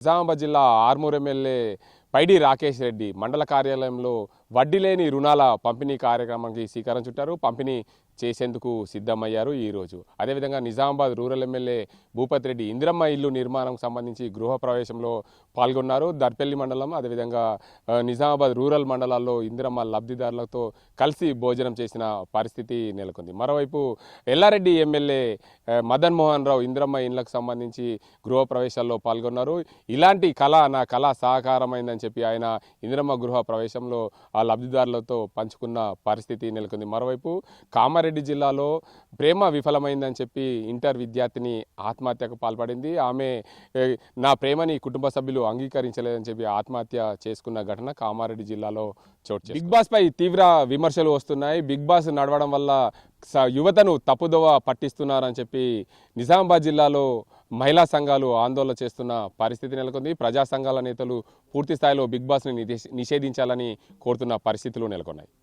నిజామాబాద్ జిల్లా ఆర్మూర్ ఎమ్మెల్యే పైడి రాకేష్ రెడ్డి మండల కార్యాలయంలో వడ్డీ లేని రుణాల పంపిణీ కార్యక్రమానికి శ్రీకారం చుట్టారు. పంపిణీ చేసేందుకు సిద్ధమయ్యారు ఈరోజు. అదేవిధంగా నిజామాబాద్ రూరల్ ఎమ్మెల్యే భూపతి రెడ్డి ఇందిరమ్మ ఇల్లు నిర్మాణం సంబంధించి గృహ ప్రవేశంలో పాల్గొన్నారు. దర్పల్లి మండలం అదేవిధంగా నిజామాబాద్ రూరల్ మండలాల్లో ఇందిరమ్మ లబ్ధిదారులతో కలిసి భోజనం చేసిన పరిస్థితి నెలకొంది. మరోవైపు ఎల్లారెడ్డి ఎమ్మెల్యే మదన్ మోహన్ రావు ఇందిరమ్మ ఇళ్లకు సంబంధించి గృహ ప్రవేశాల్లో పాల్గొన్నారు. ఇలాంటి నా కళ సహకారమైందని చెప్పి ఆయన ఇందిరమ్మ గృహ ప్రవేశంలో ఆ లబ్ధిదారులతో పంచుకున్న పరిస్థితి నెలకొంది. మరోవైపు కామారెడ్డి జిల్లాలో ప్రేమ విఫలమైందని చెప్పి ఇంటర్ విద్యార్థిని ఆత్మహత్యకు పాల్పడింది. ఆమె నా ప్రేమని కుటుంబ సభ్యులు అంగీకరించలేదని చెప్పి ఆత్మహత్య చేసుకున్న ఘటన కామారెడ్డి జిల్లాలో చోటు. బిగ్ బాస్ పై తీవ్ర విమర్శలు వస్తున్నాయి. బిగ్ బాస్ నడవడం వల్ల యువతను తప్పుదోవ పట్టిస్తున్నారని చెప్పి నిజామాబాద్ జిల్లాలో మహిళా సంఘాలు ఆందోళన చేస్తున్న పరిస్థితి నెలకొంది. ప్రజా సంఘాల నేతలు పూర్తి స్థాయిలో బిగ్ బాస్ని నిషేధించాలని కోరుతున్న పరిస్థితులు నెలకొన్నాయి.